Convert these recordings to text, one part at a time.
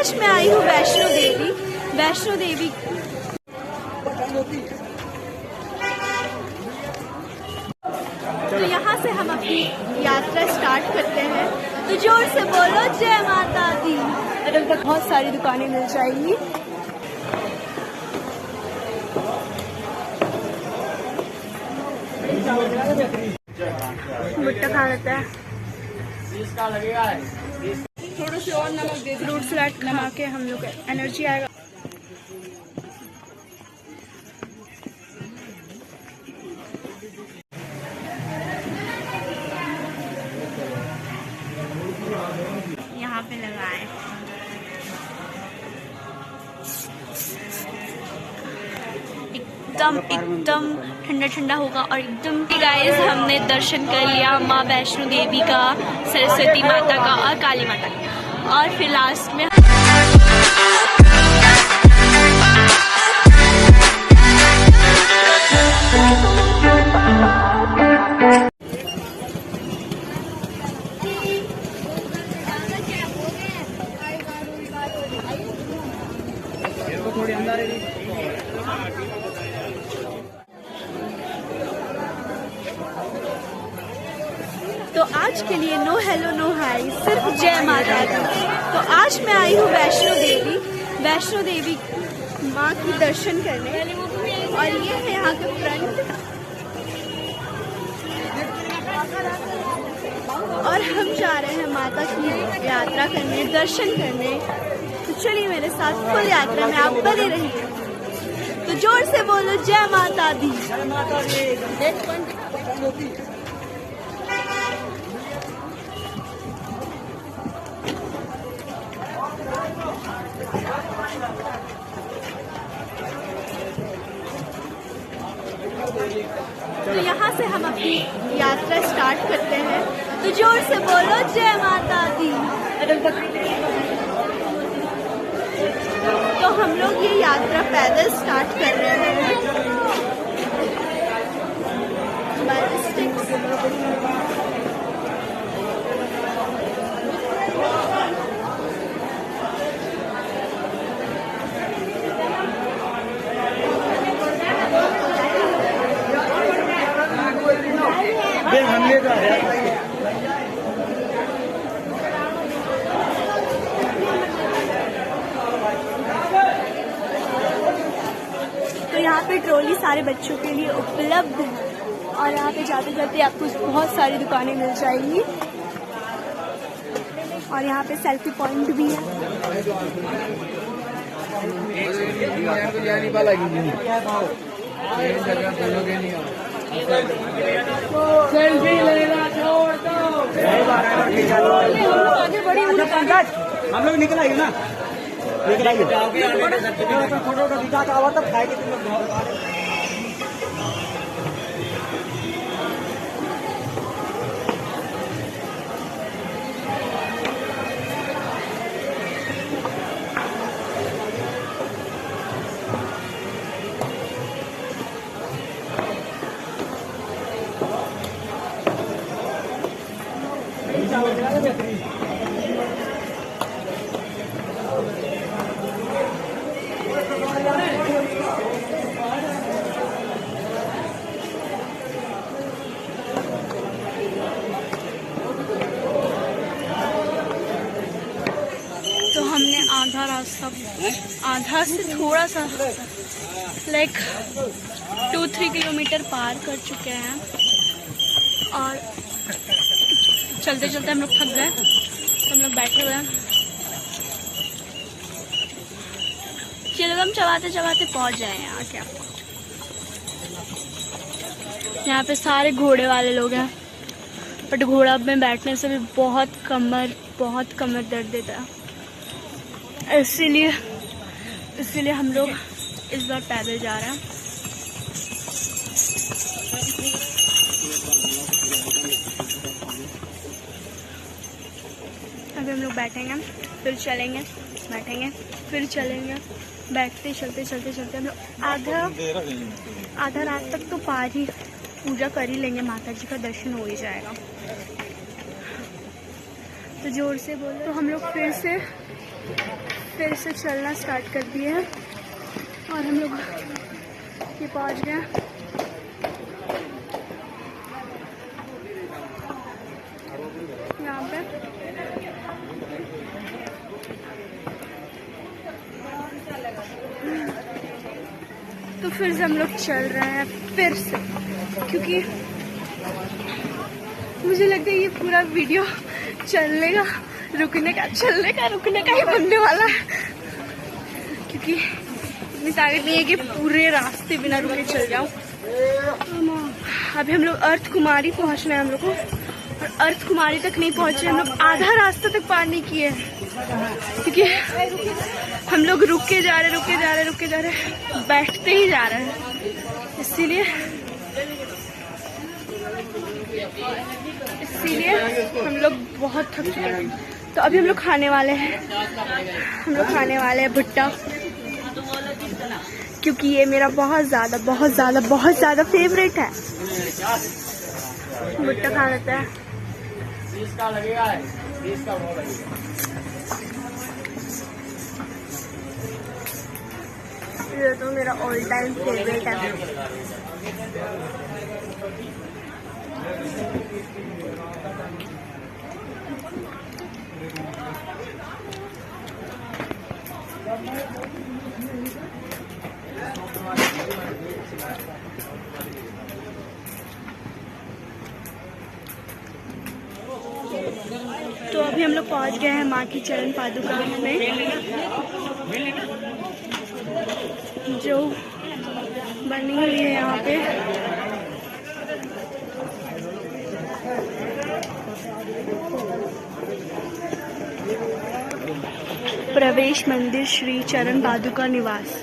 आज मैं आई हूँ वैष्णो देवी। तो यहाँ से हम अपनी यात्रा स्टार्ट करते हैं। तो जोर से बोलो जय माता दी। अगल तक बहुत सारी दुकानें मिल जाएंगी। भुट्टा खा लेता है, थोड़ा सी और नमक दे, फ्रूट सलाद खा के हम लोग एनर्जी आएगा। यहाँ पे लगाए एकदम ठंडा ठंडा होगा और एकदम। गाइस हमने दर्शन कर लिया माँ वैष्णो देवी का, सरस्वती माता का और काली माता का, और फिर लास्ट में थोड़ी अंदर तो आज के लिए नो हेलो नो हाय, सिर्फ जय माता दी। तो आज मैं आई हूँ वैष्णो देवी माँ की दर्शन करने, और ये है यहाँ के फ्रंट, और हम जा रहे हैं माता की यात्रा करने, दर्शन करने। तो चलिए मेरे साथ फुल यात्रा में आप बने रहिए। तो जोर से बोलो जय माता दी। तो यहाँ से हम अपनी यात्रा स्टार्ट करते हैं। तो जोर से बोलो जय माता दी। तो हम लोग ये यात्रा पैदल स्टार्ट कर रहे हैं। तो यहाँ पे ट्रॉली सारे बच्चों के लिए उपलब्ध है, और यहाँ पे जाते जाते आपको बहुत सारी दुकानें मिल जाएंगी, और यहाँ पे सेल्फी पॉइंट भी है। सेल्फी लेना छोड़ दो, हम लोग निकल आइए ना, निकल आइए फोटो का दिखा था तब खाएंगे तुम लोग। तो हमने आधा रास्ता, आधा से थोड़ा सा लाइक 2-3 किलोमीटर पार कर चुके हैं, और चलते चलते हम लोग थक गए, तो हम लोग बैठे हुए हैं। चिलगम चबाते चबाते पहुंच जाए यहाँ क्या। यहाँ पे सारे घोड़े वाले लोग हैं, बट घोड़ा में बैठने से भी बहुत कमर दर्द देता है, इसीलिए हम लोग इस बार पैदल जा रहे हैं। अभी हम लोग बैठेंगे, फिर चलेंगे, बैठेंगे, फिर चलेंगे, बैठते चलते हम लोग आधा रात तक तो पार ही पूजा कर ही लेंगे, माता जी का दर्शन हो ही जाएगा। तो जोर से बोलो। तो हम लोग फिर से फिर से चलना स्टार्ट कर दिए हैं और हम लोग ये पहुंच गए यहाँ पे। तो फिर से हम लोग चल रहे हैं फिर से, क्योंकि मुझे लगता है ये पूरा वीडियो चलने का रुकने का ही बनने वाला है, क्योंकि इतनी ताकत नहीं है कि पूरे रास्ते बिना रुके चल जाऊं। अभी हम लोग अर्थ कुमारी पहुंचना है हम लोग को, और अर्थ कुमारी तक नहीं पहुंचे, हम लोग आधा रास्ता तक पार नहीं किए, क्योंकि हम लोग रुके जा रहे बैठते ही जा रहे हैं। इसीलिए हम लोग बहुत थक चुके हैं। तो अभी हम लोग खाने वाले हैं भुट्टा, क्योंकि ये मेरा बहुत ज़्यादा फेवरेट है। भुट्टा खा लेते हैं। ये तो मेरा ऑल टाइम फेवरेट है। तो अभी हम लोग पहुंच गए हैं माँ की चरण पादुका में, जो बनी हुई है यहाँ पे। प्रवेश मंदिर श्री चरण पादुका निवास।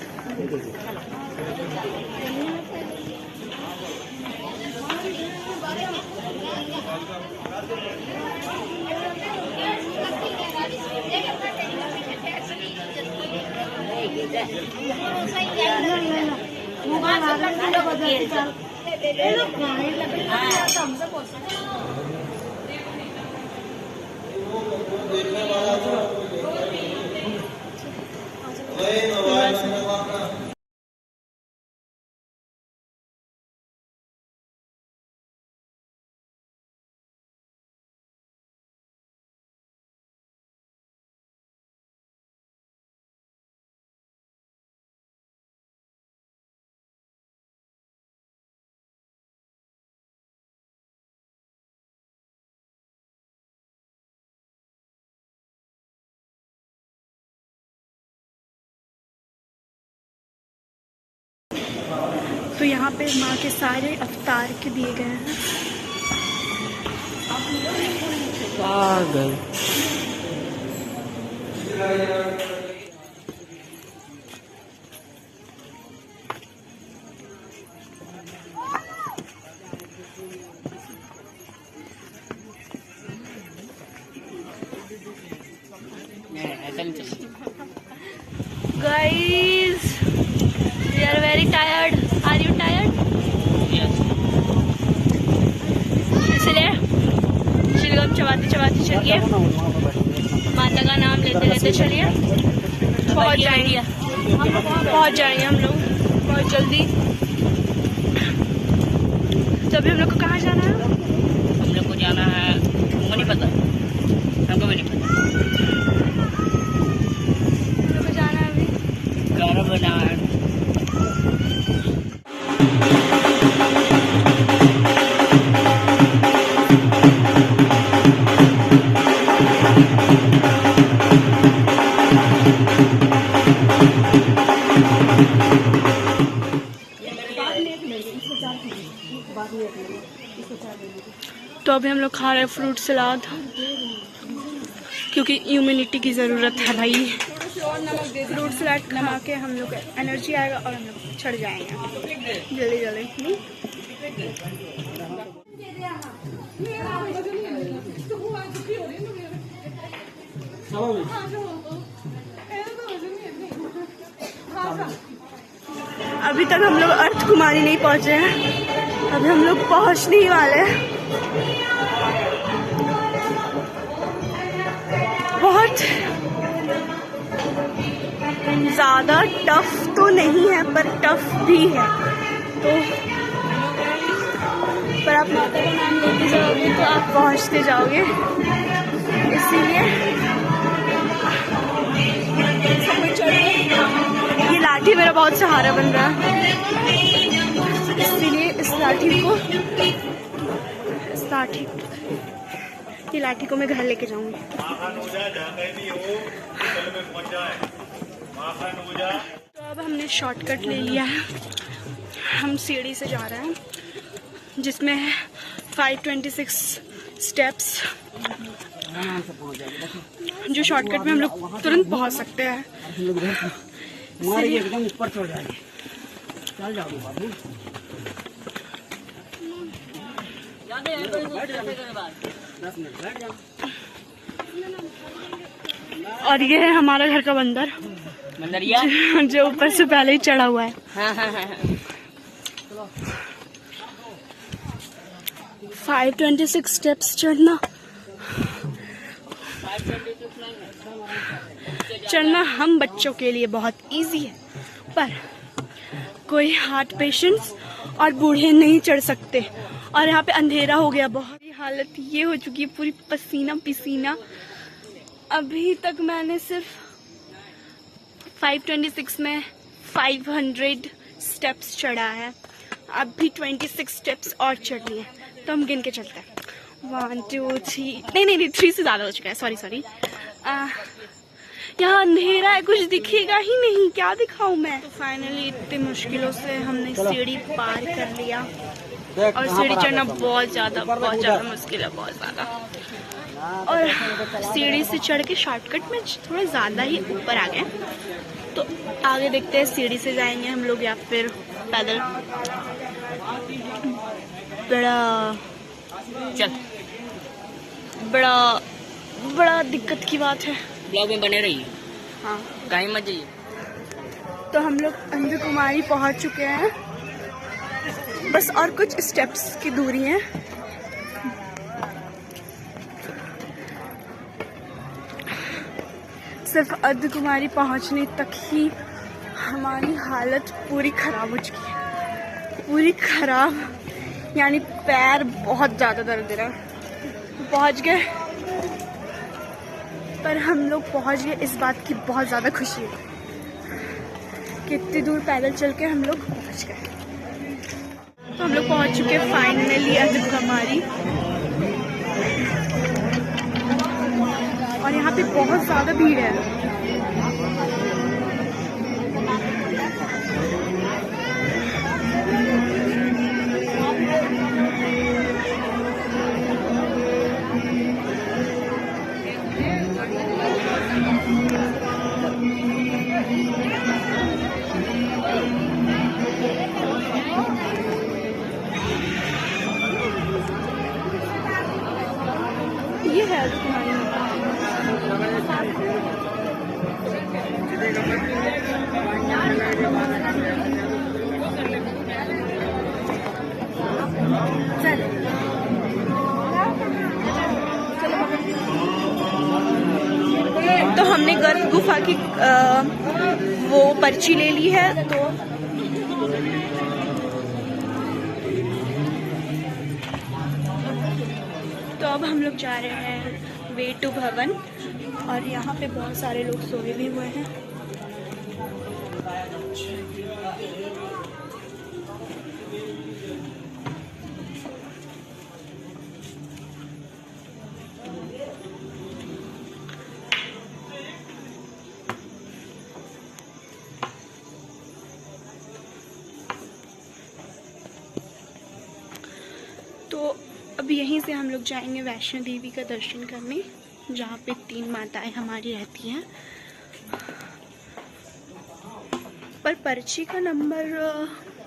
तो यहाँ पे माँ के सारे अवतार के दिए गए हैं। Guys, we are very tired. Are you tired? Yes. इसलिए चिलगम चबाते चलिए, माता का नाम लेते चलिए। पहुंच जाएंगे हम लोग बहुत जल्दी। तो अभी हम लोग को कहाँ जाना है? हम लोग को जाना है, हमको नहीं पता, हमको भी नहीं पता। हम लोग को जाना है अभी गाना बना है। तो अभी हम लोग खा रहे हैं फ्रूट सलाद, क्योंकि इम्यूनिटी की ज़रूरत है भाई। फ्रूट सलाद खा के हम लोग एनर्जी आएगा और हम लोग चढ़ जाएंगे जल्दी। अभी तक हम लोग अर्थ कुमारी नहीं पहुंचे हैं, अभी हम लोग पहुंचने ही वाले हैं। बहुत ज़्यादा टफ तो नहीं है पर टफ भी है। तो पर आप माता का नाम लेते जाओगे तो आप पहुंचते जाओगे, इसीलिए ये लाठी मेरा बहुत सहारा बन रहा है, इसीलिए इस लाठी को मैं घर लेके जाऊंगी। तो अब हमने शॉर्टकट ले लिया है, हम सीढ़ी से जा रहे हैं जिसमें है 526 स्टेप्स, जो शॉर्टकट में हम लोग तुरंत पहुंच सकते हैं। एकदम ऊपर चढ़ जाएंगे, चल जाओगे बाबू। और ये है हमारा घर का बंदर, जो ऊपर से पहले ही चढ़ा हुआ है। 526 स्टेप्स चढ़ना हम बच्चों के लिए बहुत इजी है, पर कोई हार्ट पेशेंट्स और बूढ़े नहीं चढ़ सकते। और यहाँ पे अंधेरा हो गया बहुत, हालत ये हो चुकी है पूरी पसीना पसीना। अभी तक मैंने सिर्फ 526 में 500 स्टेप्स चढ़ा है, अब भी 26 स्टेप्स और चढ़नी है, तो हम गिन के चलते हैं। 1 2 3 नहीं 3 से ज़्यादा हो चुका है, सॉरी। यहाँ अंधेरा है, कुछ दिखेगा ही नहीं, क्या दिखाऊं मैं। तो फाइनली इतनी मुश्किलों से हमने सीढ़ी पार कर लिया, और सीढ़ी चढ़ना बहुत ज़्यादा मुश्किल है, बहुत ज़्यादा। और सीढ़ी से चढ़ के शॉर्टकट में थोड़ा ज़्यादा ही ऊपर आ गए, तो आगे देखते हैं सीढ़ी से जाएंगे हम लोग या फिर पैदल। बड़ा दिक्कत की बात है। ब्लॉग में बने रहिए, हाँ, कहीं मत जाइए। तो हम लोग अंध कुमारी पहुंच चुके हैं, बस और कुछ स्टेप्स की दूरी है। सिर्फ अर्ध कुमारी पहुंचने तक ही हमारी हालत पूरी खराब हो चुकी है, पूरी खराब, यानी पैर बहुत ज़्यादा दर्द दे रहा है। पहुंच गए, पर हम लोग पहुंच गए, इस बात की बहुत ज़्यादा खुशी है कि इतनी दूर पैदल चल के हम लोग पहुंच गए। तो हम लोग पहुंच चुके हैं फाइनली अर्ध कुमारी, और यहाँ पे बहुत ज़्यादा भीड़ है। ये है अर्ध कुमारी। तो हमने गर्भ गुफा की वो पर्ची ले ली है, तो अब हम लोग जा रहे हैं वे टू भवन, और यहाँ पे बहुत सारे लोग सोए भी हुए हैं। तो अब यहीं से हम लोग जाएंगे वैष्णो देवी का दर्शन करने, जहाँ पे 3 माताएं हमारी रहती हैं। पर पर्ची का नंबर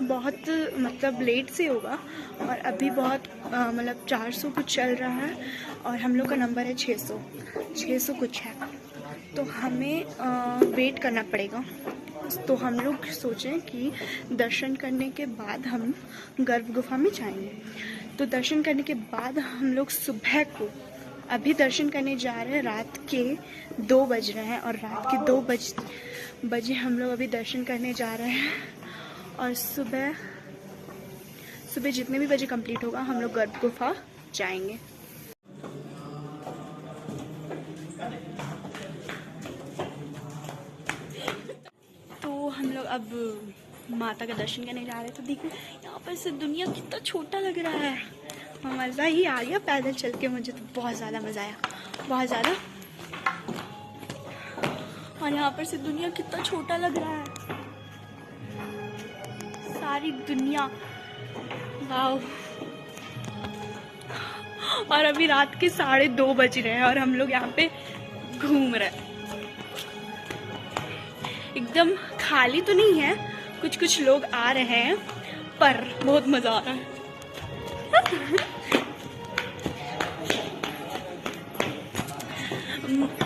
बहुत मतलब लेट से होगा, और अभी बहुत मतलब 400 कुछ चल रहा है, और हम लोग का नंबर है 600 कुछ है, तो हमें वेट करना पड़ेगा। तो हम लोग सोचें कि दर्शन करने के बाद हम गर्भ गुफा में जाएंगे। तो दर्शन करने के बाद हम लोग सुबह को अभी दर्शन करने जा रहे हैं। रात के 2 बज रहे हैं और रात के 2 बजे हम लोग अभी दर्शन करने जा रहे हैं। और सुबह जितने भी बजे कंप्लीट होगा हम लोग गर्भ गुफा जाएंगे। तो हम लोग अब माता का दर्शन करने जा रहे हैं। तो देखो यहाँ पर से दुनिया कितना छोटा लग रहा है। मज़ा ही आ गया पैदल चल के। मुझे तो बहुत ज़्यादा मज़ा आया, बहुत ज़्यादा। और यहाँ पर से दुनिया कितना छोटा लग रहा है, सारी दुनिया। वाओ। और अभी रात के 2:30 बज रहे हैं और हम लोग यहाँ पे घूम रहे हैं। एकदम खाली तो नहीं है, कुछ लोग आ रहे हैं, पर बहुत मजा आ रहा है।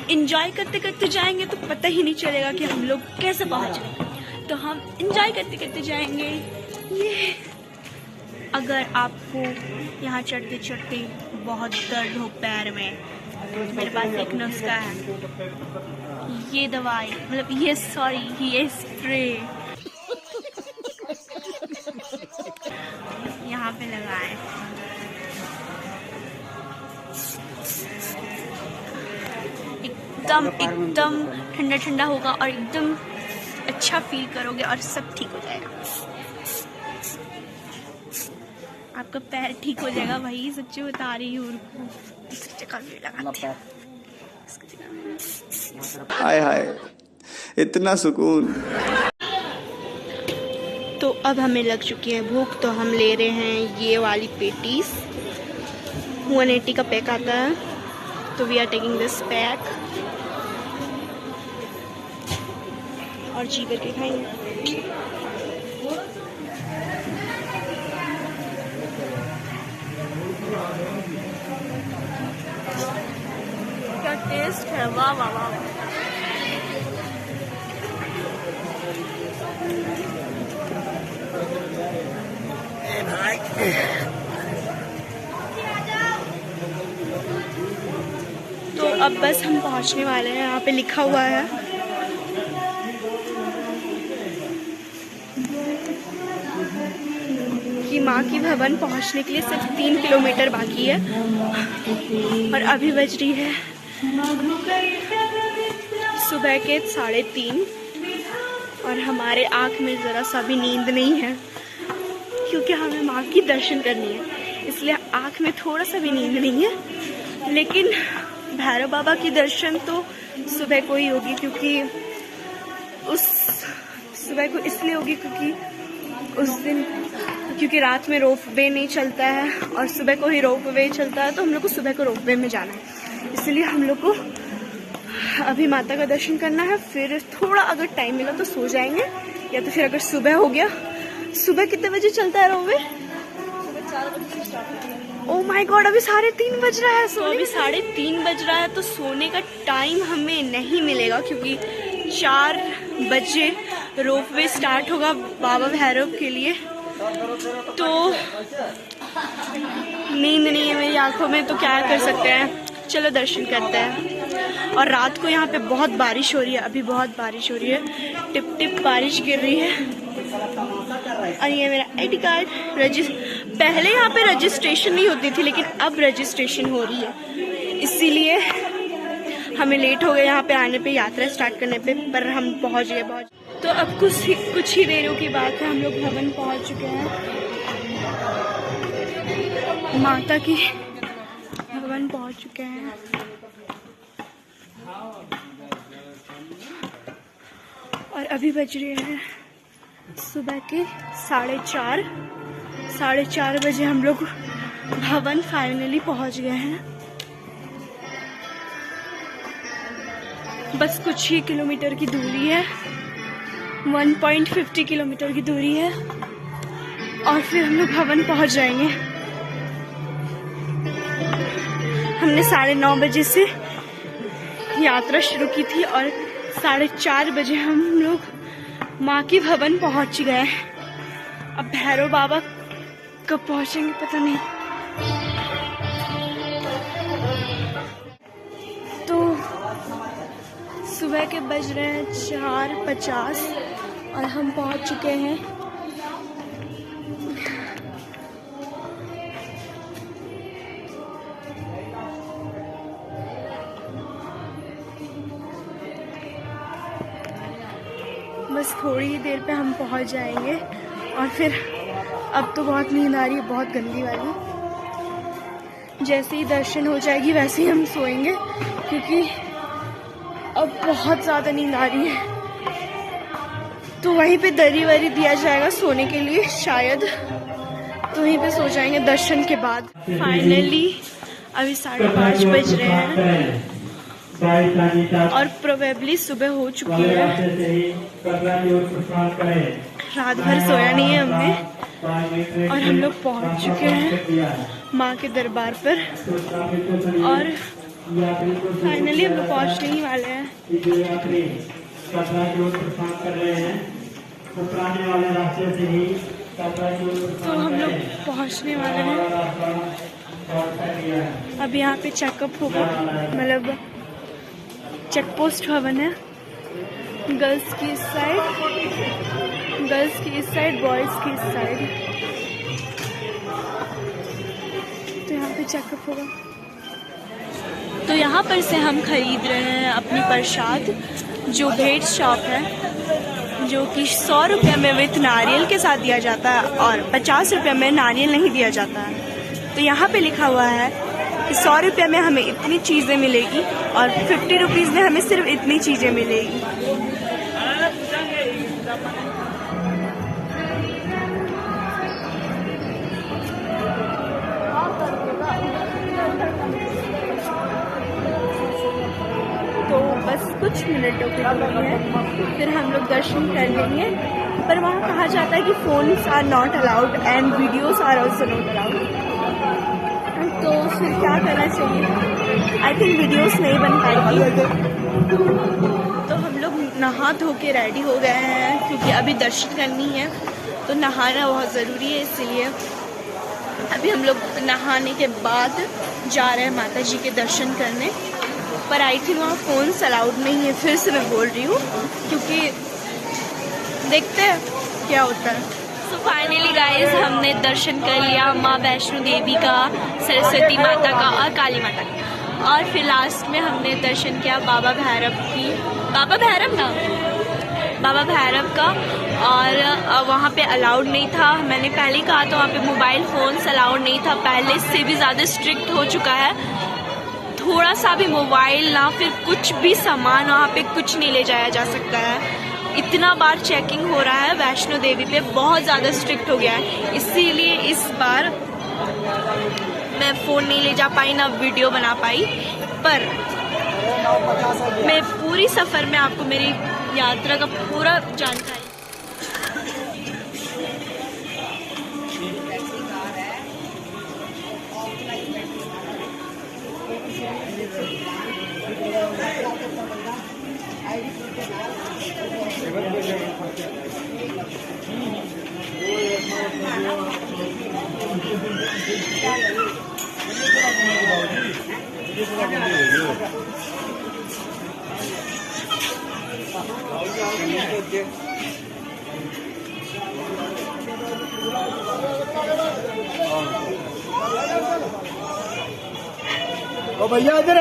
एंजॉय करते करते जाएंगे तो पता ही नहीं चलेगा कि हम लोग कैसे पहुंच गए। तो हम एंजॉय करते करते जाएंगे। ये अगर आपको यहाँ चढ़ते चढ़ते बहुत दर्द हो पैर में, मेरे पास एक नुस्खा है। ये दवाई मतलब ये स्प्रे यहाँ पे लगाएं। एकदम ठंडा ठंडा होगा और एकदम अच्छा फील करोगे और सब ठीक हो जाएगा। आपका पैर ठीक हो जाएगा। भाई सच्ची बता रही हूँ। हाय हाय इतना सुकून। तो अब हमें लग चुकी है भूख, तो हम ले रहे हैं ये वाली पेटीज। 180 का पैक आता है, तो we are taking this pack और जी करके खाएंगे। क्या टेस्ट है, वाह वाह वाह। तो अब बस हम पहुंचने वाले हैं। यहाँ पे लिखा हुआ है कि माँ की भवन पहुंचने के लिए सिर्फ 3 किलोमीटर बाकी है। और अभी बज रही है सुबह के 3:30 और हमारे आँख में ज़रा सा भी नींद नहीं है, क्योंकि हमें माँ की दर्शन करनी है, इसलिए आँख में थोड़ा सा भी नींद नहीं है। लेकिन भैरव बाबा की दर्शन तो सुबह को ही होगी, क्योंकि उस सुबह को इसलिए होगी क्योंकि रात में रोप वे नहीं चलता है और सुबह को ही रोप वे चलता है। तो हम लोग को सुबह को रोप वे में जाना है, इसलिए हम लोग को अभी माता का दर्शन करना है। फिर थोड़ा अगर टाइम मिला तो सो जाएंगे, या तो फिर अगर सुबह हो गया। सुबह कितने बजे चलता है रोप वे? सुबह 4 बजे से स्टार्ट होता है। ओह माय गॉड, अभी 3:30 बज रहा है। अभी 3:30 बज रहा है, तो सोने का टाइम हमें नहीं मिलेगा, क्योंकि 4 बजे रोप वे स्टार्ट होगा बाबा भैरव के लिए। तो नींद नहीं है मेरी आंखों में, तो क्या कर सकते हैं, चलो दर्शन करते हैं। और रात को यहाँ पे बहुत बारिश हो रही है, अभी बहुत बारिश हो रही है, टिप टिप बारिश गिर रही है। और ये मेरा ID कार्ड पहले यहाँ पे रजिस्ट्रेशन नहीं होती थी, लेकिन अब रजिस्ट्रेशन हो रही है, इसीलिए हमें लेट हो गया यहाँ पे आने पे, यात्रा स्टार्ट करने पे, पर हम पहुँच गए। तो अब कुछ ही देरों की बात है, हम लोग भवन पहुँच चुके हैं। माता की भवन पहुँच चुके हैं। और अभी बज रहे हैं सुबह के 4:30। 4:30 बजे हम लोग भवन फाइनली पहुँच गए हैं। बस कुछ ही किलोमीटर की दूरी है, 1.50 किलोमीटर की दूरी है, और फिर हम लोग भवन पहुंच जाएंगे। हमने 9:30 बजे से यात्रा शुरू की थी और 4:30 बजे हम लोग माँ की भवन पहुंच गए। अब भैरव बाबा कब पहुंचेंगे पता नहीं। सुबह के बज रहे हैं 4:50 और हम पहुंच चुके हैं बस थोड़ी ही देर पे हम पहुंच जाएंगे और फिर अब तो बहुत नींद आ रही है, बहुत गंदी वाली। जैसे ही दर्शन हो जाएगी वैसे ही हम सोएंगे क्योंकि अब बहुत ज़्यादा नींद आ रही है। तो वहीं पे दरी वरी दिया जाएगा सोने के लिए शायद, तो वहीं पे सो जाएंगे दर्शन के बाद। फाइनली अभी 5:30 बज रहे हैं और प्रोबेबली सुबह हो चुकी है। रात भर सोया नहीं है हमने और हम लोग पहुंच चुके हैं माँ के दरबार पर और फाइनली हम लोग पहुंचने ही वाले हैं। तो हम लोग पहुंचने वाले हैं। अब यहाँ पे चेकअप होगा, मतलब चेक पोस्ट भवन है। गर्ल्स की इस साइड, बॉयज़ की इस साइड। तो यहाँ पे चेकअप होगा। तो यहाँ पर से हम खरीद रहे हैं अपनी प्रसाद, जो भेंट शॉप है, जो कि 100 रुपये में विथ नारियल के साथ दिया जाता है और 50 रुपये में नारियल नहीं दिया जाता है। तो यहाँ पे लिखा हुआ है कि 100 रुपये में हमें इतनी चीज़ें मिलेगी और 50 रुपीज़ में हमें सिर्फ इतनी चीज़ें मिलेगी। तो बस कुछ मिनटों के लिए है, फिर हम लोग दर्शन कर लेंगे। पर वहाँ कहा जाता है कि phones are not allowed and videos are also not allowed. तो फिर क्या करना चाहिए? आई थिंक वीडियोस नहीं बन पाएगी। तो हम लोग नहा धो के रेडी हो गए हैं क्योंकि अभी दर्शन करनी है, तो नहाना बहुत ज़रूरी है। इसलिए अभी हम लोग नहाने के बाद जा रहे हैं माता जी के दर्शन करने। पर आई थिंक वहाँ फ़ोन्स अलाउड नहीं है, फिर से मैं बोल रही हूँ, क्योंकि देखते हैं क्या होता है। तो फाइनली गाइस हमने दर्शन कर लिया माँ वैष्णो देवी का, सरस्वती माता का और काली माता का। और फिर लास्ट में हमने दर्शन किया बाबा भैरव का। और वहाँ पे अलाउड नहीं था, मैंने पहले कहा था वहाँ पे मोबाइल फ़ोन्स अलाउड नहीं था। पहले से भी ज़्यादा स्ट्रिक्ट हो चुका है, थोड़ा सा भी मोबाइल ना फिर कुछ भी सामान वहाँ पे कुछ नहीं ले जाया जा सकता है। इतना बार चेकिंग हो रहा है वैष्णो देवी पे, बहुत ज़्यादा स्ट्रिक्ट हो गया है। इसीलिए इस बार मैं फ़ोन नहीं ले जा पाई, ना वीडियो बना पाई। पर मैं पूरी सफ़र में आपको मेरी यात्रा का पूरा जानकारी। ओ भैया इधर।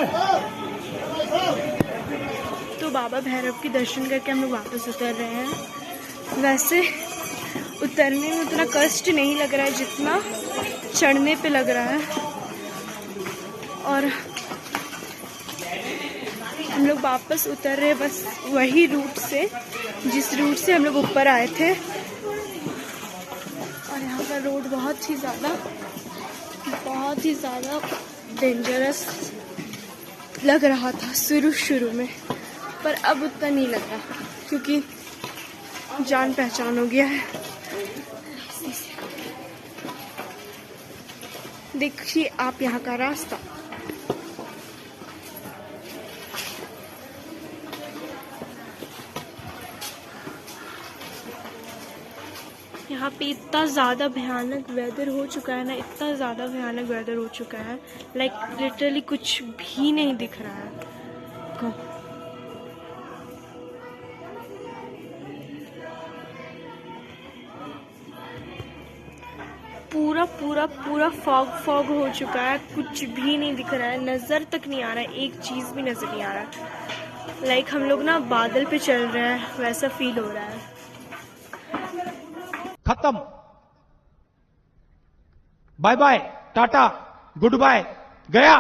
तो बाबा भैरव के दर्शन करके हम लोग वापस उतर रहे हैं। वैसे उतरने में उतना कष्ट नहीं लग रहा है जितना चढ़ने पे लग रहा है। और हम लोग वापस उतर रहे हैं बस वही रूट से जिस रूट से हम लोग ऊपर आए थे। और यहाँ का रोड बहुत ही ज़्यादा डेंजरस लग रहा था शुरू में, पर अब उतना नहीं लग रहा क्योंकि जान पहचान हो गया है। देखिए आप यहाँ का रास्ता। यहाँ पे इतना ज़्यादा भयानक वेदर हो चुका है ना, इतना ज़्यादा भयानक वेदर हो चुका है, लाइक लिटरली कुछ भी नहीं दिख रहा है। पूरा पूरा पूरा फॉग फॉग हो चुका है, कुछ भी नहीं दिख रहा है, नज़र तक नहीं आ रहा है, एक चीज़ भी नज़र नहीं आ रहा है। लाइक हम लोग ना बादल पे चल रहे हैं वैसा फील हो रहा है। खत्म, bye bye, tata, goodbye, गया।